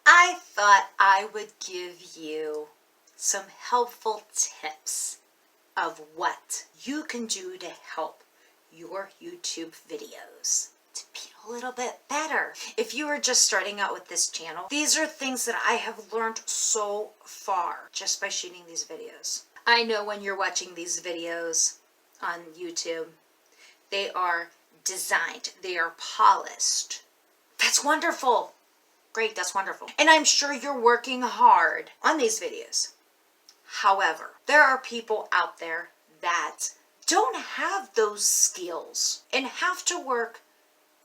I thought I would give you some helpful tips of what you can do to help your YouTube videos to be a little bit better. If you are just starting out with this channel, these are things that I have learned so far just by shooting these videos. I know when you're watching these videos on YouTube, they are designed, they are polished. That's wonderful. Great, that's wonderful. And I'm sure you're working hard on these videos. However, there are people out there that don't have those skills and have to work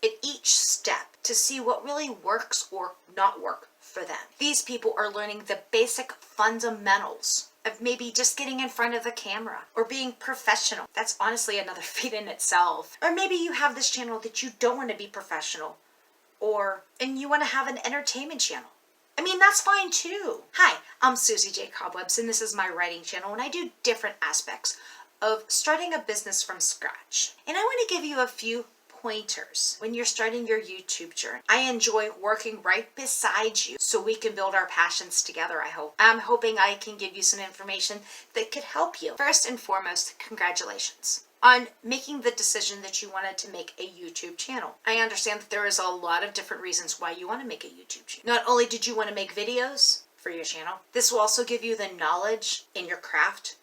at each step to see what really works or not work for them. These people are learning the basic fundamentals of maybe just getting in front of the camera or being professional. That's honestly another feat in itself. Or maybe you have this channel that you don't want to be professional, and you want to have an entertainment channel. I mean, that's fine too. Hi, I'm Susie J. Cobwebs, and this is my writing channel, and I do different aspects of starting a business from scratch. And I want to give you a few pointers when you're starting your YouTube journey. I enjoy working right beside you so we can build our passions together, I hope. I'm hoping I can give you some information that could help you. First and foremost, congratulations on making the decision that you wanted to make a YouTube channel. I understand that there is a lot of different reasons why you want to make a YouTube channel. Not only did you want to make videos for your channel, this will also give you the knowledge in your craft,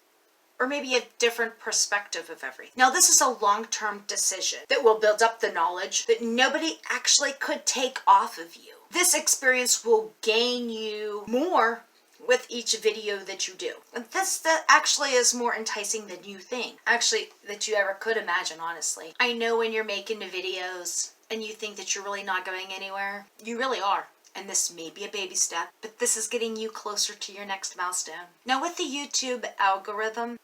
or maybe a different perspective of everything. Now, this is a long-term decision that will build up the knowledge that nobody actually could take off of you. This experience will gain you more with each video that you do. And this that actually is more enticing than you think. Actually, that you ever could imagine, honestly. I know when you're making the videos and you think that you're really not going anywhere, you really are. And this may be a baby step, but this is getting you closer to your next milestone. Now, with the YouTube algorithm,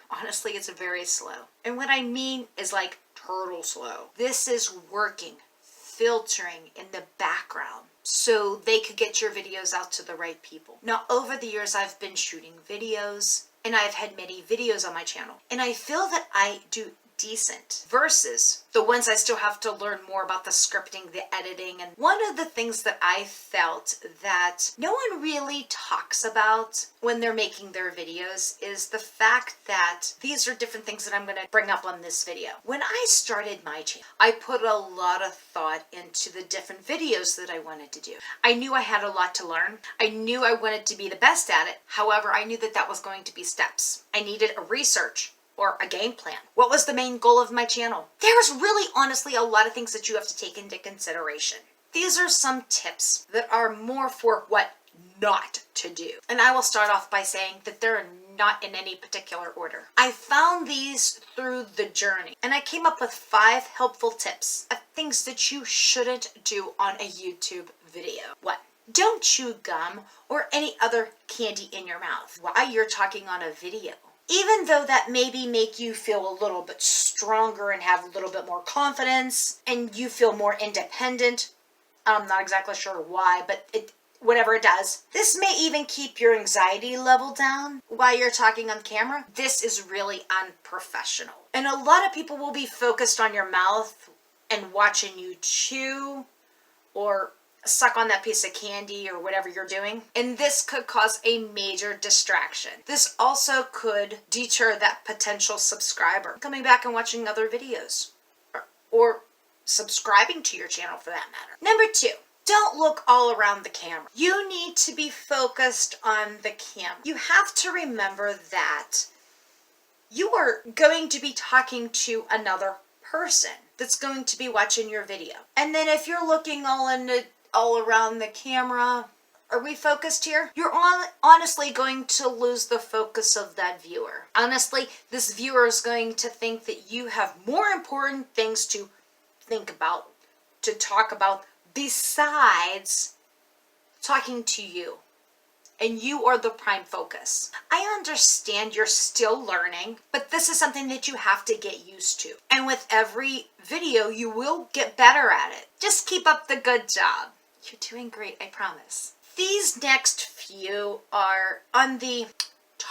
honestly, it's very slow. And what I mean is like turtle slow. This is working, filtering in the background so they could get your videos out to the right people. Now, over the years, I've been shooting videos, and I've had many videos on my channel, and I feel that I do decent versus the ones I still have to learn more about the scripting, the editing. And one of the things that I felt that no one really talks about when they're making their videos is the fact that these are different things that I'm going to bring up on this video. When I started my channel, I put a lot of thought into the different videos that I wanted to do. I knew I had a lot to learn. I knew I wanted to be the best at it. However, I knew that that was going to be steps. I needed a research or a game plan. What was the main goal of my channel? There's really honestly a lot of things that you have to take into consideration. These are some tips that are more for what not to do. And I will start off by saying that they're not in any particular order. I found these through the journey, and I came up with 5 helpful tips of things that you shouldn't do on a YouTube video. 1. Don't chew gum or any other candy in your mouth while you're talking on a video. Even though that maybe make you feel a little bit stronger and have a little bit more confidence and you feel more independent, I'm not exactly sure why, but whatever it does. This may even keep your anxiety level down while you're talking on camera. This is really unprofessional. And a lot of people will be focused on your mouth and watching you chew or suck on that piece of candy or whatever you're doing. And this could cause a major distraction. This also could deter that potential subscriber coming back and watching other videos or subscribing to your channel for that matter. Number 2, don't look all around the camera. You need to be focused on the camera. You have to remember that you are going to be talking to another person that's going to be watching your video. And then if you're looking all around the camera, are we focused here? You're honestly going to lose the focus of that viewer. Honestly, this viewer is going to think that you have more important things to think about, to talk about, besides talking to you. And you are the prime focus. I understand you're still learning, but this is something that you have to get used to. And with every video, you will get better at it. Just keep up the good job. You're doing great, I promise. These next few are on the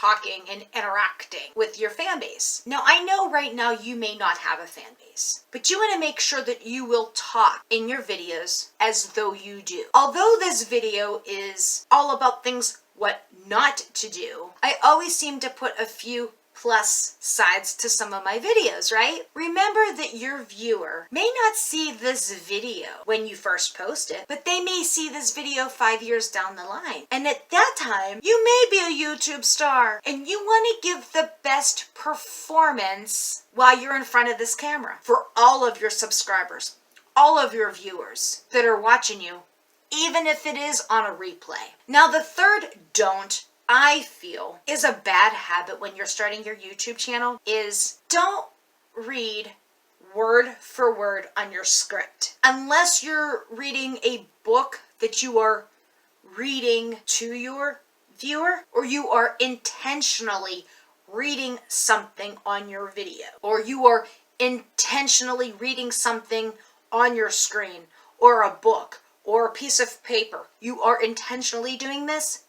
talking and interacting with your fan base. Now, I know right now you may not have a fan base, but you want to make sure that you will talk in your videos as though you do. Although this video is all about things what not to do, I always seem to put a few plus sides to some of my videos, right? Remember that your viewer may not see this video when you first post it, but they may see this video 5 years down the line. And at that time, you may be a YouTube star and you want to give the best performance while you're in front of this camera for all of your subscribers, all of your viewers that are watching you, even if it is on a replay. Now, the third don't I feel is a bad habit when you're starting your YouTube channel is don't read word for word on your script. Unless you're reading a book that you are reading to your viewer, or you are intentionally reading something on your video, or you are intentionally reading something on your screen, or a book, or a piece of paper. You are intentionally doing this.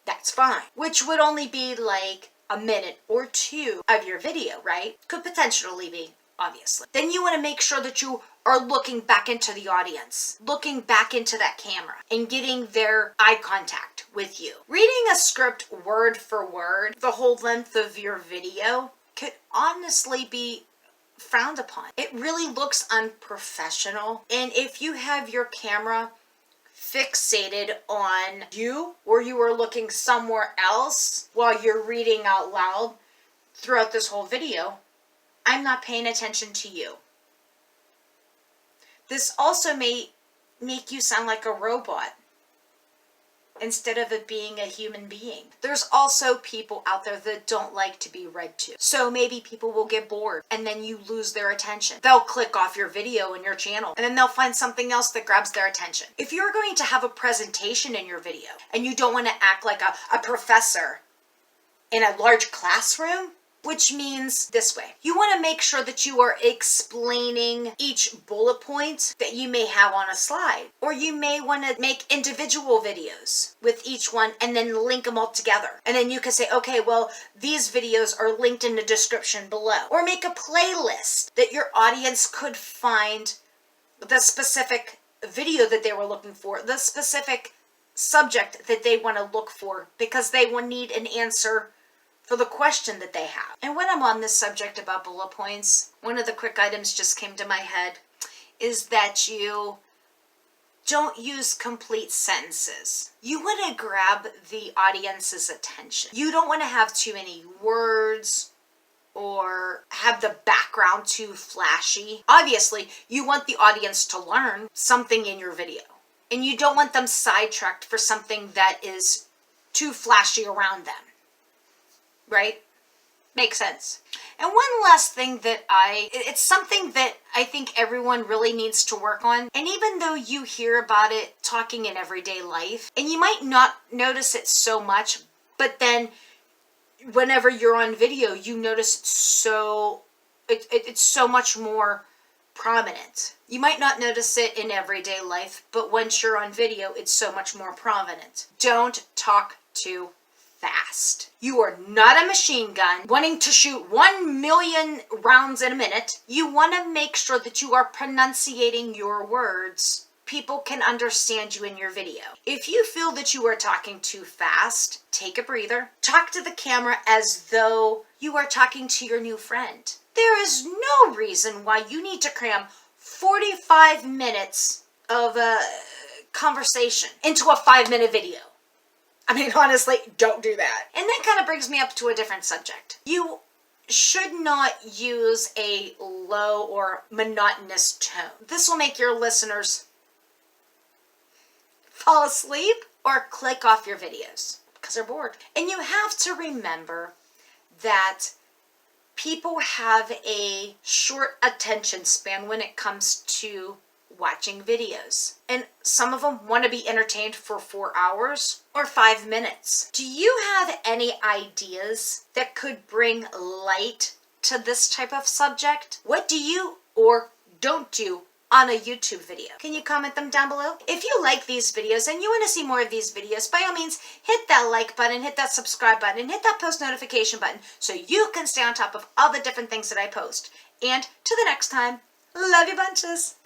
That's fine. Which would only be like a minute or two of your video, right? Could potentially be, obviously. Then you want to make sure that you are looking back into the audience, looking back into that camera and getting their eye contact with you. Reading a script word for word, the whole length of your video, could honestly be frowned upon. It really looks unprofessional. And if you have your camera fixated on you, or you are looking somewhere else while you're reading out loud throughout this whole video, I'm not paying attention to you. This also may make you sound like a robot instead of it being a human being. There's also people out there that don't like to be read to. So maybe people will get bored and then you lose their attention. They'll click off your video and your channel and then they'll find something else that grabs their attention. If you're going to have a presentation in your video and you don't want to act like a professor in a large classroom, which means this way. You want to make sure that you are explaining each bullet point that you may have on a slide. Or you may want to make individual videos with each one and then link them all together. And then you can say, okay, well, these videos are linked in the description below. Or make a playlist that your audience could find the specific video that they were looking for, the specific subject that they want to look for, because they will need an answer for the question that they have. And when I'm on this subject about bullet points, one of the quick items just came to my head is that you don't use complete sentences. You want to grab the audience's attention. You don't want to have too many words or have the background too flashy. Obviously, you want the audience to learn something in your video. And you don't want them sidetracked for something that is too flashy around them. Right? Makes sense. And one last thing that it's something that I think everyone really needs to work on. And even though you hear about it talking in everyday life, and you might not notice it so much, but then whenever you're on video, you notice it's so much more prominent. You might not notice it in everyday life, but once you're on video, it's so much more prominent. Don't talk too fast. You are not a machine gun wanting to shoot 1 million rounds in a minute. You want to make sure that you are pronunciating your words. People can understand you in your video. If you feel that you are talking too fast, take a breather. Talk to the camera as though you are talking to your new friend. There is no reason why you need to cram 45 minutes of a conversation into a 5-minute video. I mean, honestly, don't do that. And that kind of brings me up to a different subject. You should not use a low or monotonous tone. This will make your listeners fall asleep or click off your videos because they're bored. And you have to remember that people have a short attention span when it comes to watching videos. And some of them want to be entertained for 4 hours or 5 minutes. Do you have any ideas that could bring light to this type of subject? What do you or don't do on a YouTube video? Can you comment them down below? If you like these videos and you want to see more of these videos, by all means, hit that like button, hit that subscribe button, and hit that post notification button so you can stay on top of all the different things that I post. And to the next time, love you bunches.